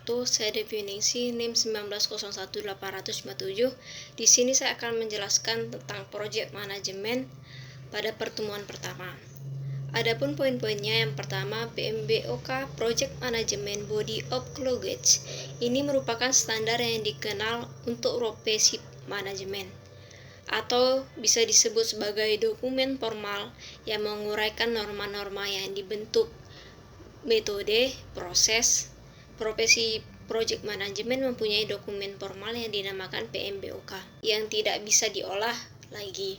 wabarakatuh. Saya Deviningsi NIM 1901-857. Di sini saya akan menjelaskan tentang proyek manajemen pada pertemuan pertama. Adapun poin-poinnya, yang pertama, PMBOK Project Management Body of Knowledge. Ini merupakan standar yang dikenal untuk profesi manajemen, atau bisa disebut sebagai dokumen formal yang menguraikan norma-norma yang dibentuk, metode, proses. Profesi project manajemen mempunyai dokumen formal yang dinamakan PMBOK yang tidak bisa diolah lagi.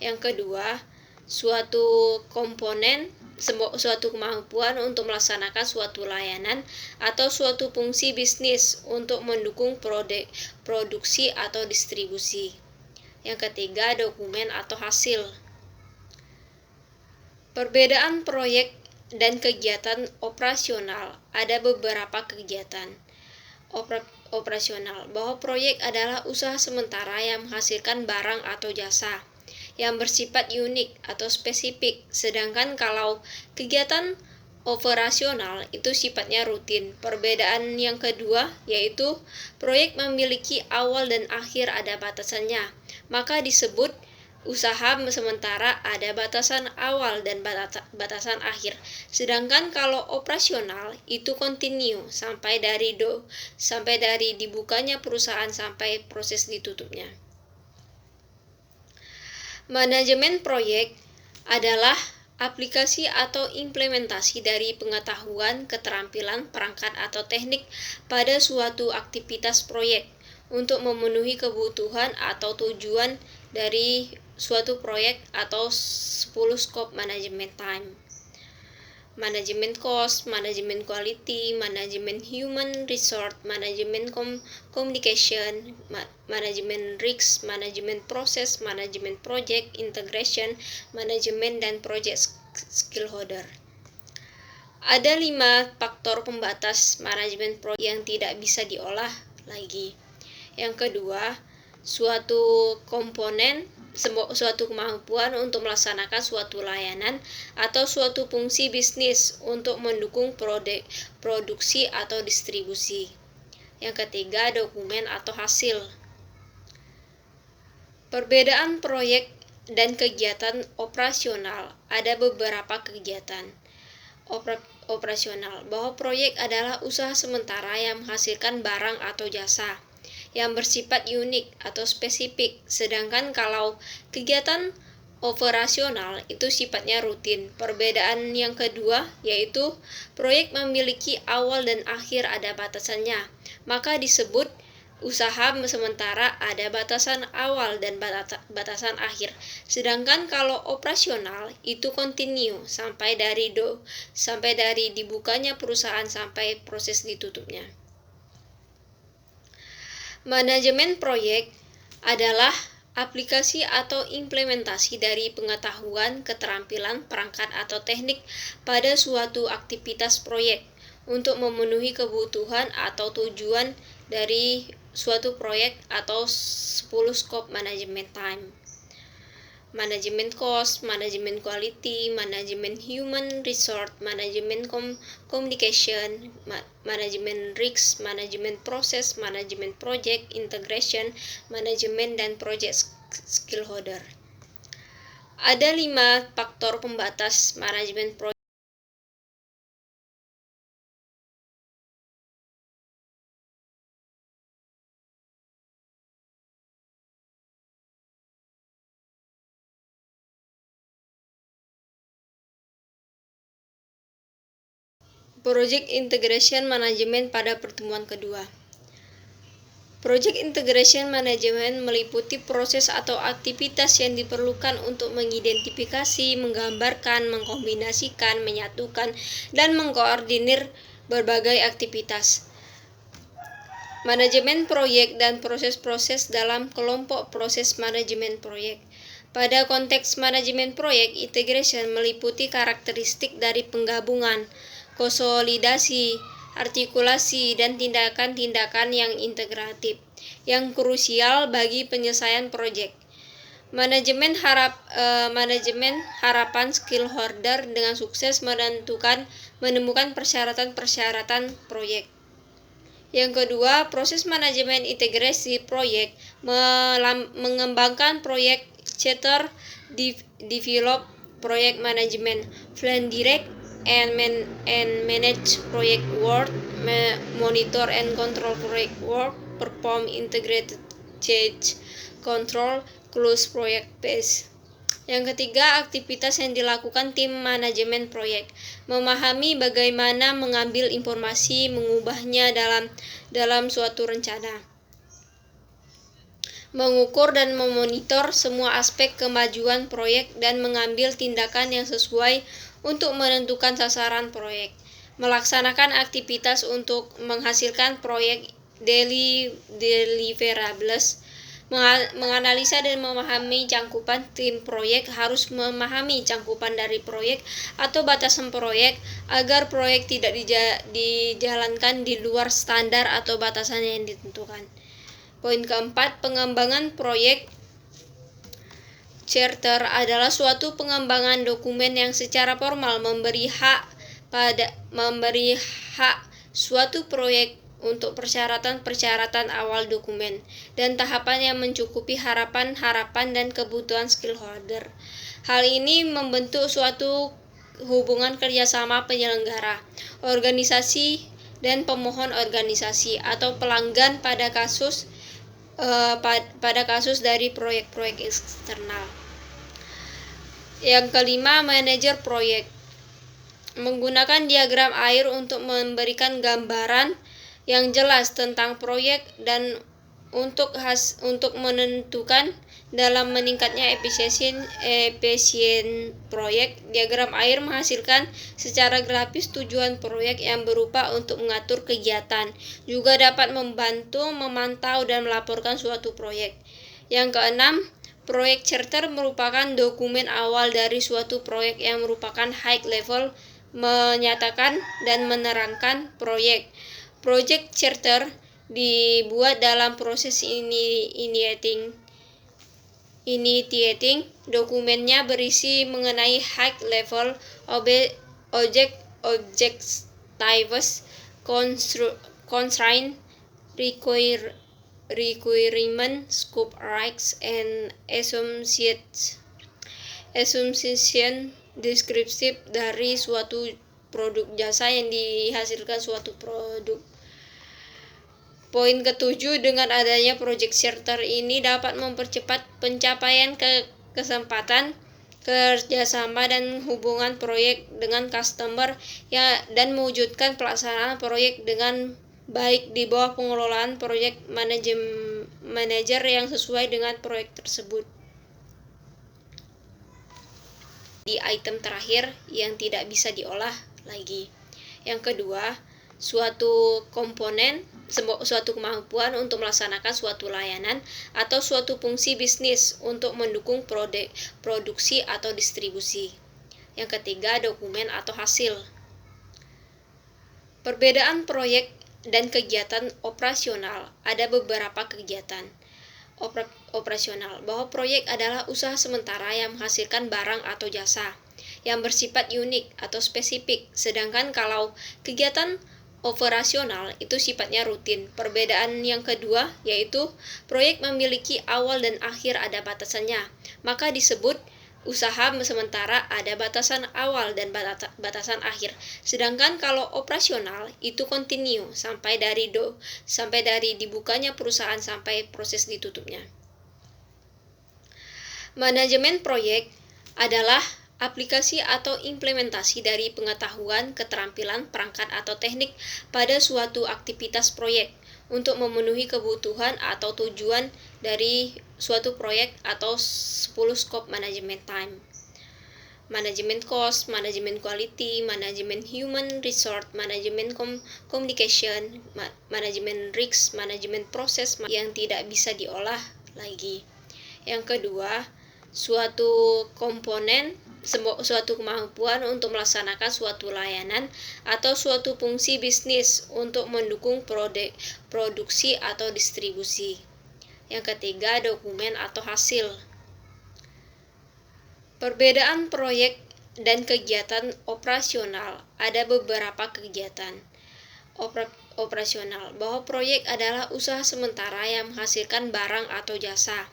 Yang kedua, suatu kemampuan untuk melaksanakan suatu layanan atau suatu fungsi bisnis untuk mendukung produksi atau distribusi. Yang ketiga, dokumen atau hasil. Perbedaan proyek dan kegiatan operasional. Ada beberapa kegiatan operasional, bahwa proyek adalah usaha sementara yang menghasilkan barang atau jasa yang bersifat unik atau spesifik, sedangkan kalau kegiatan operasional itu sifatnya rutin. Perbedaan yang kedua yaitu proyek memiliki awal dan akhir, ada batasannya, maka disebut usaha sementara, ada batasan awal dan batasan akhir. Sedangkan kalau operasional itu kontinu sampai dari dibukanya perusahaan sampai proses ditutupnya. Manajemen proyek adalah aplikasi atau implementasi dari pengetahuan, keterampilan, perangkat atau teknik pada suatu aktivitas proyek untuk memenuhi kebutuhan atau tujuan dari suatu proyek atau 10 skop manajemen time. Manajemen cost, manajemen quality, manajemen human resource, manajemen communication, manajemen risk, manajemen proses, manajemen project, integration, manajemen dan project stakeholder. Ada 5 faktor pembatas manajemen proyek yang tidak bisa diolah lagi. Yang kedua, suatu kemampuan untuk melaksanakan suatu layanan atau suatu fungsi bisnis untuk mendukung produksi atau distribusi. Yang ketiga, dokumen atau hasil. Perbedaan proyek dan kegiatan operasional. Ada beberapa kegiatan operasional, bahwa proyek adalah usaha sementara yang menghasilkan barang atau jasa yang bersifat unik atau spesifik, sedangkan kalau kegiatan operasional itu sifatnya rutin. Perbedaan yang kedua yaitu proyek memiliki awal dan akhir, ada batasannya, maka disebut usaha sementara, ada batasan awal dan batasan akhir. Sedangkan kalau operasional itu kontinu sampai dari dibukanya perusahaan sampai proses ditutupnya. Manajemen proyek adalah aplikasi atau implementasi dari pengetahuan, keterampilan, perangkat atau teknik pada suatu aktivitas proyek untuk memenuhi kebutuhan atau tujuan dari suatu proyek atau 10 skop manajemen time. Manajemen cost, manajemen quality, manajemen human resource, manajemen communication, manajemen risk, manajemen proses, manajemen project, integration, manajemen dan project stakeholder. Ada 5 faktor pembatas manajemen proyek. Project Integration Management pada pertemuan kedua. Project Integration Management meliputi proses atau aktivitas yang diperlukan untuk mengidentifikasi, menggambarkan, mengkombinasikan, menyatukan, dan mengkoordinir berbagai aktivitas. Manajemen proyek dan proses-proses dalam kelompok proses manajemen proyek. Pada konteks manajemen proyek, integration meliputi karakteristik dari penggabungan, konsolidasi, artikulasi, dan tindakan-tindakan yang integratif, yang krusial bagi penyelesaian proyek. Manajemen harapan stakeholder dengan sukses menemukan persyaratan-persyaratan proyek. Yang kedua, proses manajemen integrasi proyek mengembangkan proyek charter, develop project management plan, direct and manage project work, monitor and control project work, perform integrated change control, close project phase. Yang ketiga, aktivitas yang dilakukan tim manajemen proyek, memahami bagaimana mengambil informasi, mengubahnya dalam suatu rencana, mengukur dan memonitor semua aspek kemajuan proyek dan mengambil tindakan yang sesuai untuk menentukan sasaran proyek, melaksanakan aktivitas untuk menghasilkan proyek deliverables, menganalisa dan memahami cakupan tim proyek, harus memahami cakupan dari proyek atau batasan proyek agar proyek tidak dijalankan di luar standar atau batasan yang ditentukan. Poin keempat, pengembangan proyek charter adalah suatu pengembangan dokumen yang secara formal memberi hak suatu proyek untuk persyaratan-persyaratan awal dokumen dan tahapan yang mencukupi harapan-harapan dan kebutuhan stakeholder. Hal ini membentuk suatu hubungan kerjasama penyelenggara, organisasi, dan pemohon organisasi atau pelanggan pada kasus dari proyek-proyek eksternal. Yang kelima, manajer proyek menggunakan diagram air untuk memberikan gambaran yang jelas tentang proyek dan untuk menentukan dalam meningkatnya efisien proyek. Diagram air menghasilkan secara grafis tujuan proyek yang berupa untuk mengatur kegiatan, juga dapat membantu memantau dan melaporkan suatu proyek. Yang keenam, proyek charter merupakan dokumen awal dari suatu proyek yang merupakan high level, menyatakan dan menerangkan proyek. Project charter dibuat dalam proses initiating. Dokumennya berisi mengenai high level objectives, constraint, requirement, scope, rights, and assumption deskriptif dari suatu produk jasa yang dihasilkan suatu produk. Poin ketujuh, dengan adanya project charter ini dapat mempercepat pencapaian kesempatan kerjasama dan hubungan proyek dengan customer dan mewujudkan pelaksanaan proyek dengan baik di bawah pengelolaan proyek manajer yang sesuai dengan proyek tersebut. Di item terakhir yang tidak bisa diolah lagi. Yang kedua, suatu kemampuan untuk melaksanakan suatu layanan atau suatu fungsi bisnis untuk mendukung produksi atau distribusi. Yang ketiga, dokumen atau hasil. Perbedaan proyek dan kegiatan operasional. Ada beberapa kegiatan operasional bahwa proyek adalah usaha sementara yang menghasilkan barang atau jasa yang bersifat unik atau spesifik, sedangkan kalau kegiatan operasional itu sifatnya rutin. Perbedaan yang kedua yaitu proyek memiliki awal dan akhir, ada batasannya, maka disebut usaha sementara, ada batasan awal dan batasan akhir. Sedangkan kalau operasional itu kontinu sampai dari dibukanya perusahaan sampai proses ditutupnya. Manajemen proyek adalah aplikasi atau implementasi dari pengetahuan, keterampilan, perangkat atau teknik pada suatu aktivitas proyek untuk memenuhi kebutuhan atau tujuan dari suatu proyek atau 10 scope management time. Manajemen cost, manajemen quality, manajemen human resource, manajemen communication, manajemen risk, manajemen proses yang tidak bisa diolah lagi. Yang kedua, suatu kemampuan untuk melaksanakan suatu layanan atau suatu fungsi bisnis untuk mendukung produksi atau distribusi. Yang ketiga, dokumen atau hasil. Perbedaan proyek dan kegiatan operasional. Ada beberapa kegiatan operasional, bahwa proyek adalah usaha sementara yang menghasilkan barang atau jasa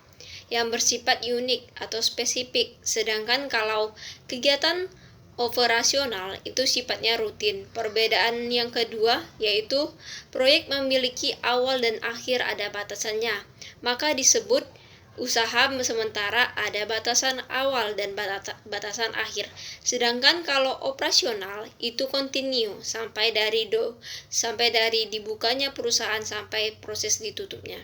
yang bersifat unik atau spesifik, sedangkan kalau kegiatan operasional itu sifatnya rutin. Perbedaan yang kedua yaitu proyek memiliki awal dan akhir, ada batasannya, maka disebut usaha sementara, ada batasan awal dan batasan akhir. Sedangkan kalau operasional itu kontinu sampai dari dibukanya perusahaan sampai proses ditutupnya.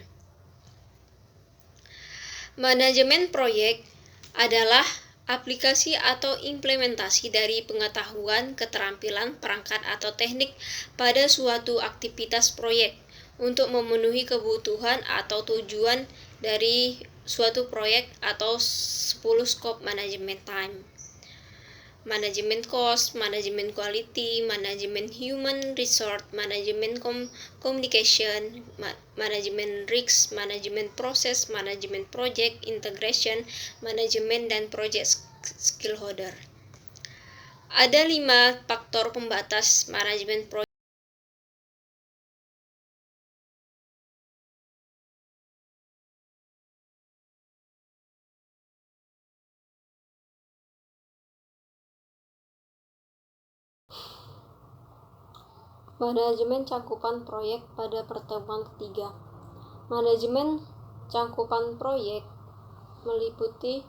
Manajemen proyek adalah aplikasi atau implementasi dari pengetahuan, keterampilan, perangkat atau teknik pada suatu aktivitas proyek untuk memenuhi kebutuhan atau tujuan dari suatu proyek atau 10 skop manajemen time. Manajemen cost, manajemen quality, manajemen human resource, manajemen communication, manajemen risk, manajemen proses, manajemen project, integration, manajemen dan project stakeholder. Ada 5 faktor pembatas manajemen proyek. Manajemen cakupan proyek pada pertemuan ketiga. Manajemen cakupan proyek meliputi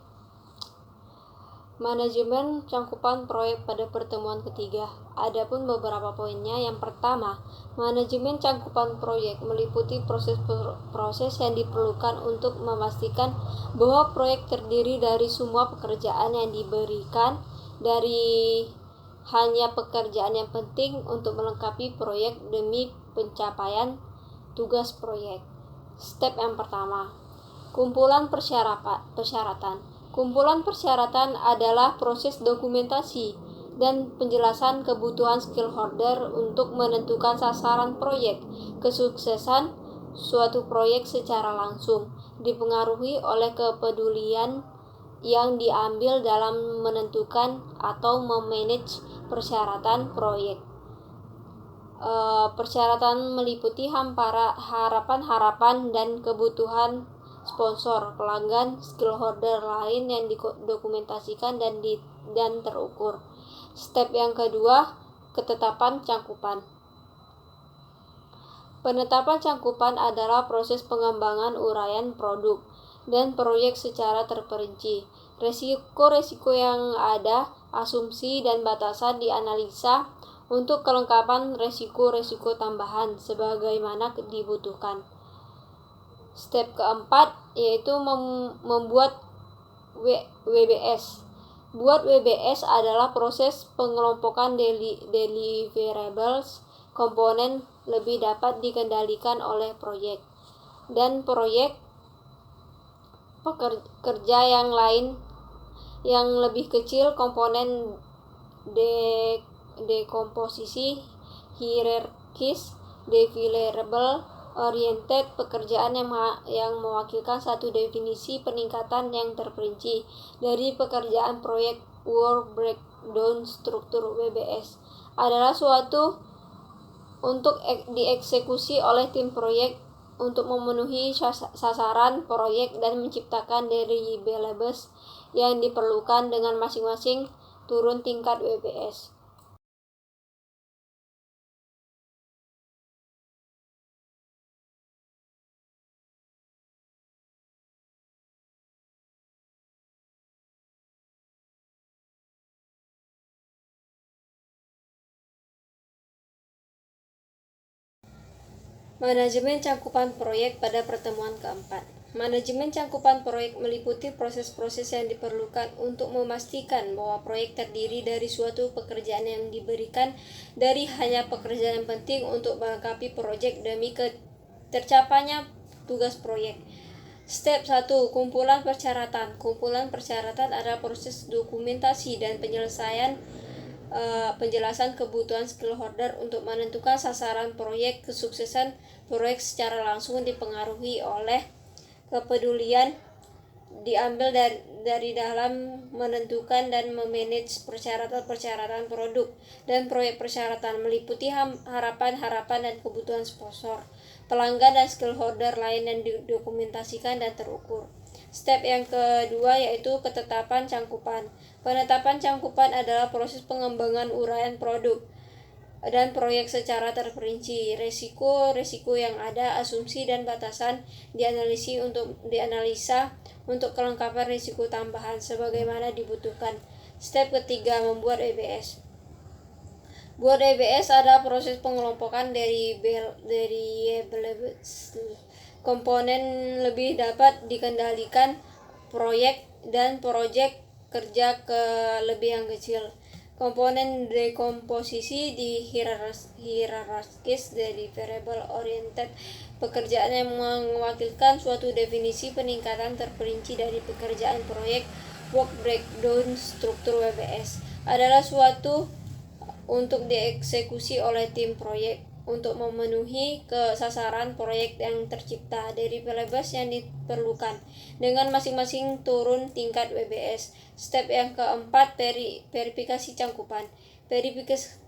manajemen cakupan proyek pada pertemuan ketiga. Adapun beberapa poinnya. Yang pertama, manajemen cakupan proyek meliputi proses yang diperlukan untuk memastikan bahwa proyek terdiri dari semua pekerjaan yang diberikan, dari hanya pekerjaan yang penting untuk melengkapi proyek demi pencapaian tugas proyek. Step yang pertama, kumpulan persyaratan. Kumpulan persyaratan adalah proses dokumentasi dan penjelasan kebutuhan stakeholder untuk menentukan sasaran proyek. Kesuksesan suatu proyek secara langsung dipengaruhi oleh kepedulian yang diambil dalam menentukan atau memanage persyaratan proyek. Persyaratan meliputi harapan-harapan dan kebutuhan sponsor, pelanggan, stakeholder lain yang didokumentasikan dan terukur. Step yang kedua, ketetapan cakupan. Penetapan cakupan adalah proses pengembangan uraian produk dan proyek secara terperinci. Resiko-resiko yang ada, asumsi dan batasan dianalisa untuk kelengkapan resiko-resiko tambahan sebagaimana dibutuhkan. Step keempat yaitu membuat WBS. Buat WBS adalah proses pengelompokan deliverables komponen lebih dapat dikendalikan oleh proyek dan proyek pekerja yang lain yang lebih kecil. Komponen dekomposisi hierarkis, deliverable oriented, pekerjaan yang mewakilkan satu definisi peningkatan yang terperinci dari pekerjaan proyek. Work breakdown struktur WBS adalah suatu untuk dieksekusi oleh tim proyek untuk memenuhi sasaran proyek dan menciptakan deliverables yang diperlukan dengan masing-masing turun tingkat WBS. Manajemen cakupan proyek pada pertemuan keempat. Manajemen cakupan proyek meliputi proses-proses yang diperlukan untuk memastikan bahwa proyek terdiri dari suatu pekerjaan yang diberikan, dari hanya pekerjaan yang penting untuk melengkapi proyek demi tercapainya tugas proyek. Step 1. Kumpulan persyaratan. Kumpulan persyaratan adalah proses dokumentasi dan penjelasan kebutuhan stakeholder untuk menentukan sasaran proyek. Kesuksesan proyek secara langsung dipengaruhi oleh kepedulian diambil dari dalam menentukan dan memanage persyaratan-persyaratan produk dan proyek persyaratan, meliputi harapan-harapan dan kebutuhan sponsor, pelanggan dan stakeholder lain yang didokumentasikan dan terukur. Step yang kedua yaitu ketetapan cangkupan. Penetapan cangkupan adalah proses pengembangan uraian produk dan proyek secara terperinci. Resiko yang ada, asumsi dan batasan dianalisa untuk kelengkapan risiko tambahan sebagaimana dibutuhkan. Step ketiga, membuat EBS. Buat EBS adalah proses pengelompokan dari komponen lebih dapat dikendalikan proyek kerja ke lebih yang kecil. Komponen dekomposisi di hierarkis dari variable oriented pekerjaan yang mewakilkan suatu definisi peningkatan terperinci dari pekerjaan proyek. Work breakdown struktur WBS adalah suatu untuk dieksekusi oleh tim proyek untuk memenuhi sasaran proyek yang tercipta dari variables yang diperlukan dengan masing-masing turun tingkat WBS. Step yang keempat, verifikasi cangkupan. Verifikasi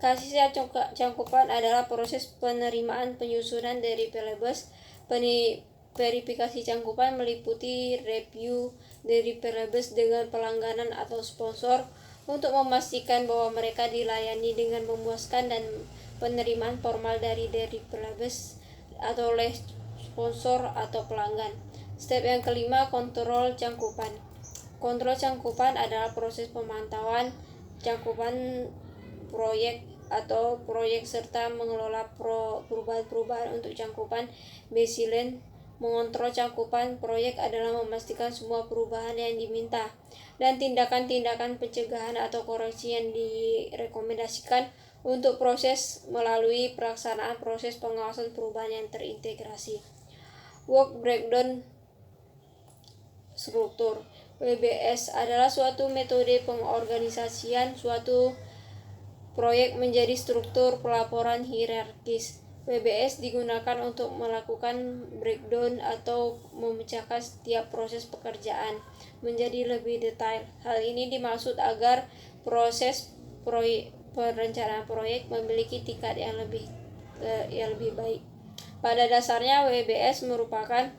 cangkupan adalah proses penerimaan penyusunan dari variables. Verifikasi cangkupan meliputi review dari variables dengan pelangganan atau sponsor untuk memastikan bahwa mereka dilayani dengan memuaskan dan penerimaan formal dari variables atau oleh sponsor atau pelanggan. Step yang kelima, kontrol cangkupan. Kontrol cangkupan adalah proses pemantauan cangkupan proyek serta mengelola perubahan-perubahan untuk cangkupan baseline. Mengontrol cangkupan proyek adalah memastikan semua perubahan yang diminta dan tindakan-tindakan pencegahan atau koreksi yang direkomendasikan untuk proses melalui pelaksanaan proses pengawasan perubahan yang terintegrasi. Work breakdown struktur. WBS adalah suatu metode pengorganisasian suatu proyek menjadi struktur pelaporan hierarkis. WBS digunakan untuk melakukan breakdown atau memecahkan setiap proses pekerjaan menjadi lebih detail. Hal ini dimaksud agar proses perencanaan proyek memiliki tingkat yang lebih baik. Pada dasarnya WBS merupakan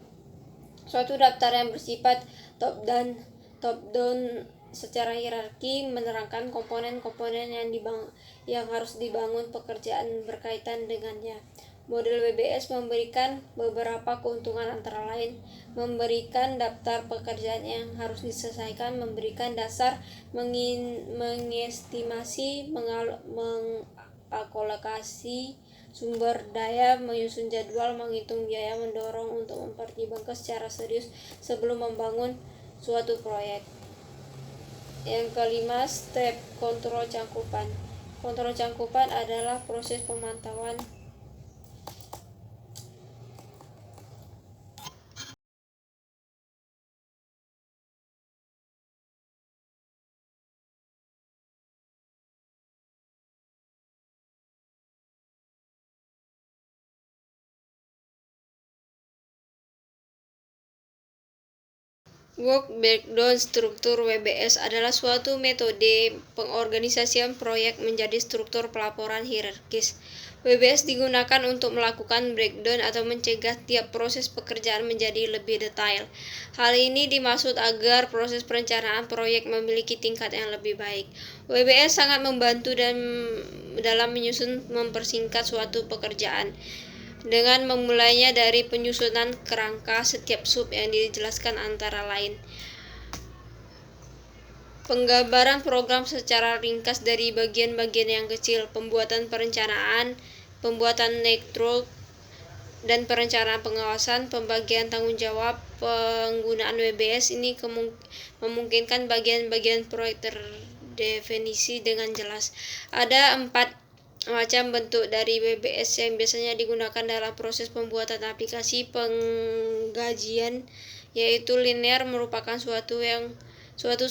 suatu daftar yang bersifat top down secara hierarki, menerangkan komponen-komponen yang harus dibangun pekerjaan berkaitan dengannya. Model WBS memberikan beberapa keuntungan antara lain memberikan daftar pekerjaan yang harus diselesaikan, memberikan dasar mengestimasi, mengalokasi sumber daya, menyusun jadwal, menghitung biaya, mendorong untuk mempertimbangkan secara serius sebelum membangun suatu proyek. Yang kelima, step kontrol cangkupan. Kontrol cangkupan adalah proses pemantauan Work breakdown struktur WBS adalah suatu metode pengorganisasian proyek menjadi struktur pelaporan hierarkis. WBS digunakan untuk melakukan breakdown atau mencegah tiap proses pekerjaan menjadi lebih detail. Hal ini dimaksud agar proses perencanaan proyek memiliki tingkat yang lebih baik. WBS sangat membantu dalam menyusun mempersingkat suatu pekerjaan dengan memulainya dari penyusunan kerangka setiap sub yang dijelaskan antara lain penggambaran program secara ringkas dari bagian-bagian yang kecil, pembuatan perencanaan, pembuatan network dan perencanaan pengawasan, pembagian tanggung jawab. Penggunaan WBS ini memungkinkan bagian-bagian proyek terdefinisi dengan jelas. Ada 4 macam bentuk dari WBS yang biasanya digunakan dalam proses pembuatan aplikasi penggajian, yaitu linear merupakan suatu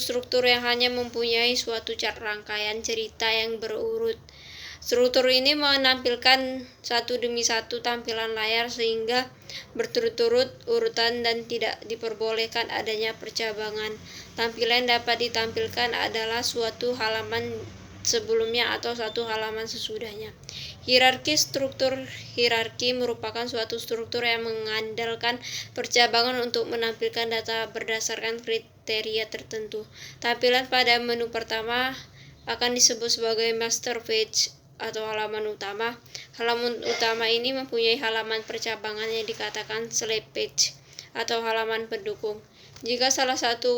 struktur yang hanya mempunyai suatu rangkaian cerita yang berurut. Struktur ini menampilkan satu demi satu tampilan layar sehingga berturut-turut urutan dan tidak diperbolehkan adanya percabangan. Tampilan dapat ditampilkan adalah suatu halaman sebelumnya atau satu halaman sesudahnya. Hierarki struktur hierarki merupakan suatu struktur yang mengandalkan percabangan untuk menampilkan data berdasarkan kriteria tertentu. Tampilan pada menu pertama akan disebut sebagai master page atau halaman utama. Halaman utama ini mempunyai halaman percabangan yang dikatakan slide page atau halaman pendukung. Jika salah satu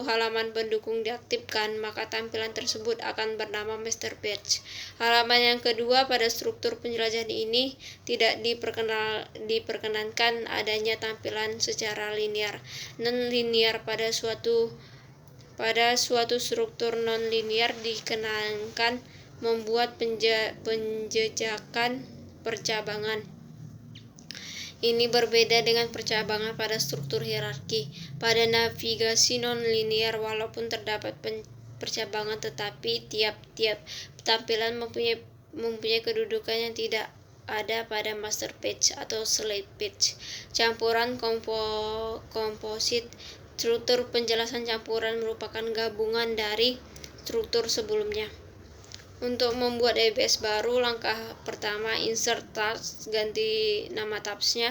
halaman pendukung diaktifkan, maka tampilan tersebut akan bernama master page. Halaman yang kedua pada struktur penjelasan ini tidak diperkenankan adanya tampilan secara linear. Non-linear pada suatu struktur non-linear dikenankan membuat penjejakan percabangan. Ini berbeda dengan percabangan pada struktur hierarki. Pada navigasi non-linear, walaupun terdapat percabangan, tetapi tiap-tiap tampilan mempunyai kedudukan yang tidak ada pada master page atau slide page. Campuran komposit. Struktur penjelasan campuran merupakan gabungan dari struktur sebelumnya. Untuk membuat EBS baru, langkah pertama insert task, ganti nama tabsnya.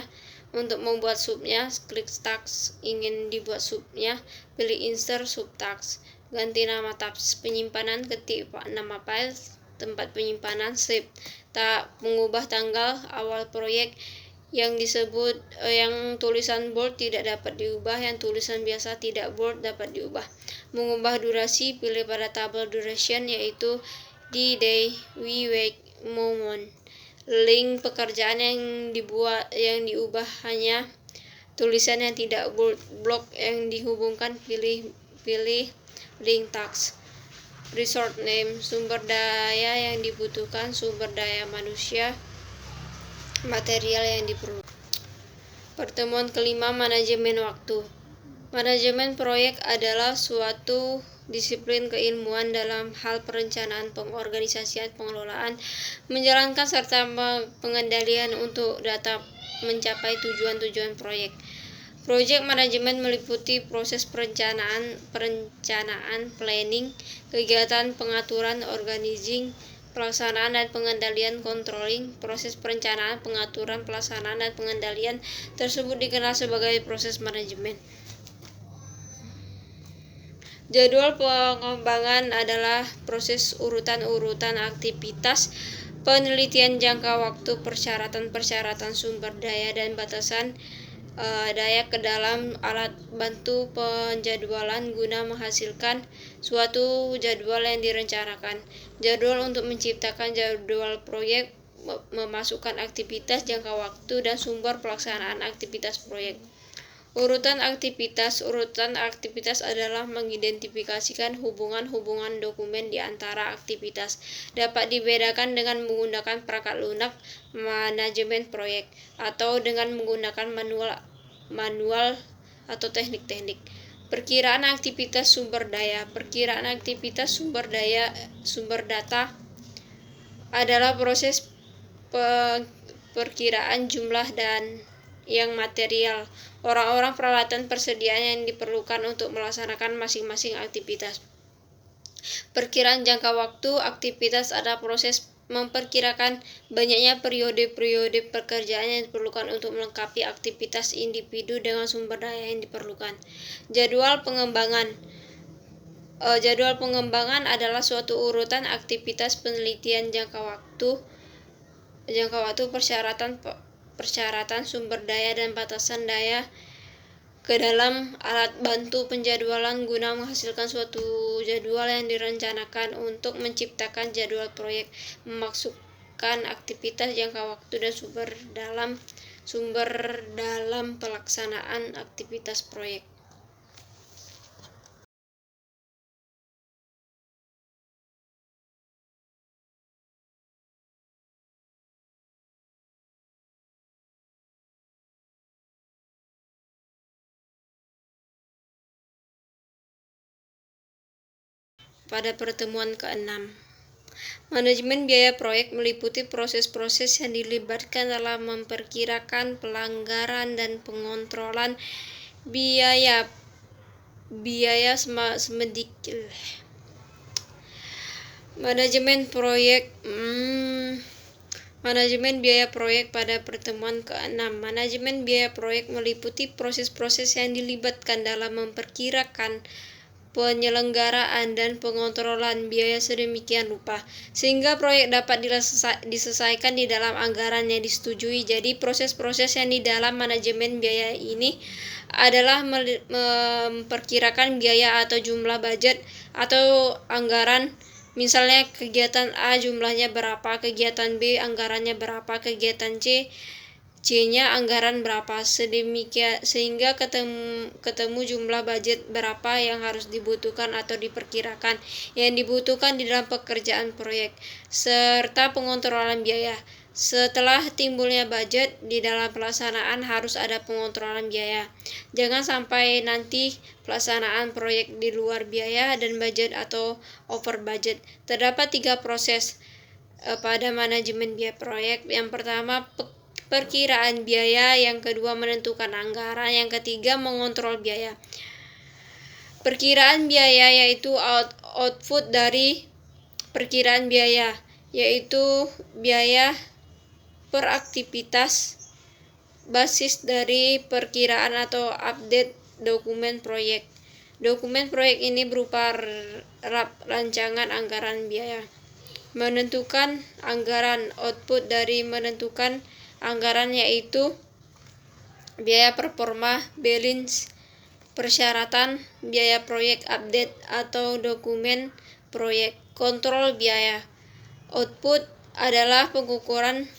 Untuk membuat subnya, klik task ingin dibuat subnya, pilih insert subtask, ganti nama tabs. Penyimpanan, ketik nama file, tempat penyimpanan, save. Tak mengubah tanggal awal proyek. Yang tulisan bold tidak dapat diubah, yang tulisan biasa tidak bold dapat diubah. Mengubah durasi, pilih pada tabel duration yaitu D-Day, week, month. Link pekerjaan yang diubah hanya tulisan yang tidak bold. Blok yang dihubungkan, pilih link task. Resource name, sumber daya yang dibutuhkan, sumber daya manusia, material yang diperlukan. Pertemuan kelima, manajemen waktu. Manajemen proyek adalah suatu disiplin keilmuan dalam hal perencanaan, pengorganisasian, pengelolaan, menjalankan serta pengendalian untuk data mencapai tujuan-tujuan proyek. Project management meliputi proses perencanaan, planning, kegiatan pengaturan, organizing, pelaksanaan dan pengendalian, controlling. Proses perencanaan, pengaturan, pelaksanaan dan pengendalian tersebut dikenal sebagai proses manajemen. Jadwal pengembangan adalah proses urutan aktivitas, penelitian jangka waktu, persyaratan sumber daya dan batasan daya ke dalam alat bantu penjadwalan guna menghasilkan suatu jadwal yang direncanakan. Jadwal untuk menciptakan jadwal proyek, memasukkan aktivitas, jangka waktu, dan sumber pelaksanaan aktivitas proyek. Urutan aktivitas adalah mengidentifikasikan hubungan-hubungan dokumen di antara aktivitas. Dapat dibedakan dengan menggunakan perangkat lunak manajemen proyek atau dengan menggunakan manual atau teknik-teknik. Perkiraan aktivitas sumber daya. Perkiraan aktivitas sumber data adalah proses perkiraan jumlah dan yang material, orang-orang, peralatan, persediaan yang diperlukan untuk melaksanakan masing-masing aktivitas. Perkiraan jangka waktu aktivitas adalah proses memperkirakan banyaknya periode pekerjaan yang diperlukan untuk melengkapi aktivitas individu dengan sumber daya yang diperlukan. Jadwal pengembangan adalah suatu urutan aktivitas penelitian jangka waktu, persyaratan sumber daya dan batasan daya ke dalam alat bantu penjadwalan guna menghasilkan suatu jadwal yang direncanakan. Untuk menciptakan jadwal proyek, memasukkan aktivitas, jangka waktu, dan sumber dalam pelaksanaan aktivitas proyek. Pada pertemuan ke-6, Manajemen biaya proyek meliputi proses-proses yang dilibatkan dalam memperkirakan pelanggaran dan pengontrolan biaya semedikit. Manajemen proyek Manajemen biaya proyek pada pertemuan ke-6. Manajemen biaya proyek meliputi proses-proses yang dilibatkan dalam memperkirakan penyelenggaraan dan pengontrolan biaya sedemikian rupa sehingga proyek dapat diselesaikan di dalam anggaran yang disetujui. Jadi proses-proses yang di dalam manajemen biaya ini adalah memperkirakan biaya atau jumlah budget atau anggaran. Misalnya kegiatan A jumlahnya berapa, kegiatan B anggarannya berapa, kegiatan C-nya anggaran berapa, sedemikian sehingga ketemu jumlah budget berapa yang harus dibutuhkan atau diperkirakan yang dibutuhkan di dalam pekerjaan proyek, serta pengontrolan biaya. Setelah timbulnya budget, di dalam pelaksanaan harus ada pengontrolan biaya. Jangan sampai nanti pelaksanaan proyek di luar biaya dan budget atau over budget. Terdapat 3 proses pada manajemen biaya proyek. Yang pertama, perkiraan biaya, yang kedua menentukan anggaran, yang ketiga mengontrol biaya. Perkiraan biaya yaitu output dari perkiraan biaya, yaitu biaya per aktivitas basis dari perkiraan atau update dokumen proyek. Dokumen proyek ini berupa rancangan anggaran biaya. Menentukan anggaran, output dari menentukan anggaran yaitu biaya performa, balance, persyaratan, biaya proyek update atau dokumen proyek. Kontrol biaya. Output adalah pengukuran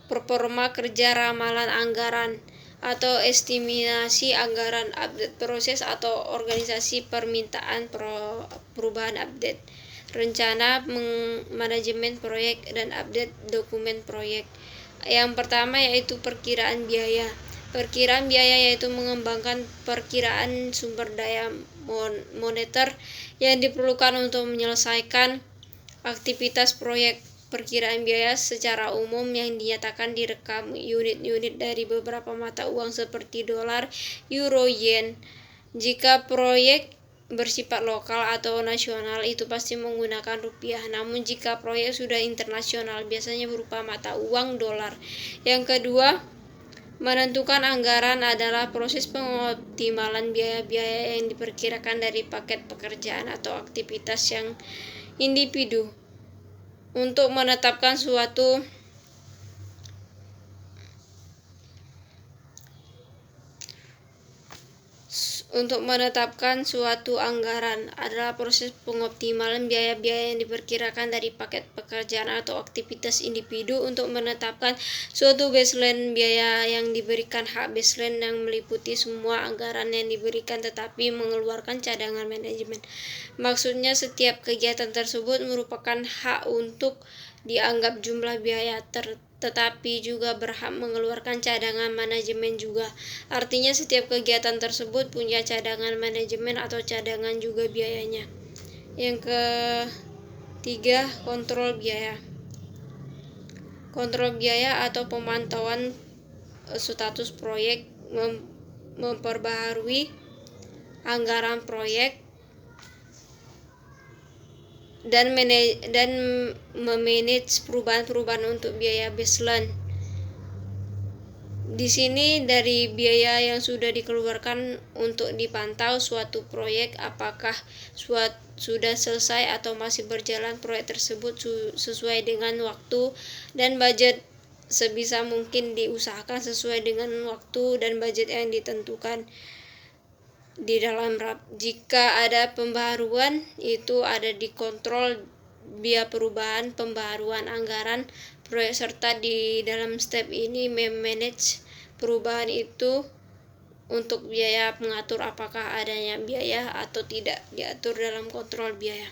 performa kerja ramalan anggaran atau estimasi anggaran, update proses atau organisasi permintaan perubahan update, rencana manajemen proyek dan update dokumen proyek. Yang pertama yaitu perkiraan biaya. Perkiraan biaya yaitu mengembangkan perkiraan sumber daya moneter yang diperlukan untuk menyelesaikan aktivitas proyek. Perkiraan biaya secara umum yang dinyatakan direkam unit-unit dari beberapa mata uang seperti dolar, euro, yen. Jika proyek bersifat lokal atau nasional itu pasti menggunakan rupiah. Namun jika proyek sudah internasional biasanya berupa mata uang dolar. Yang kedua, menentukan anggaran adalah proses pengoptimalan biaya-biaya yang diperkirakan dari paket pekerjaan atau aktivitas yang individu. Untuk menetapkan suatu anggaran adalah proses pengoptimalan biaya-biaya yang diperkirakan dari paket pekerjaan atau aktivitas individu untuk menetapkan suatu baseline biaya yang diberikan. Hak baseline yang meliputi semua anggaran yang diberikan tetapi mengeluarkan cadangan manajemen. Maksudnya setiap kegiatan tersebut merupakan hak untuk dianggap jumlah biaya tetapi juga berhak mengeluarkan cadangan manajemen juga. Artinya setiap kegiatan tersebut punya cadangan manajemen atau cadangan juga biayanya. Yang ketiga, kontrol biaya. Kontrol biaya atau pemantauan status proyek, memperbaharui anggaran proyek dan memanage perubahan-perubahan untuk biaya baseline. Di sini dari biaya yang sudah dikeluarkan untuk dipantau suatu proyek apakah sudah selesai atau masih berjalan proyek tersebut sesuai dengan waktu dan budget. Sebisa mungkin diusahakan sesuai dengan waktu dan budget yang ditentukan di dalam RAP. Jika ada pembaharuan itu ada dikontrol biaya perubahan pembaharuan anggaran proyek serta di dalam step ini memanage perubahan itu untuk biaya mengatur apakah adanya biaya atau tidak diatur dalam kontrol biaya.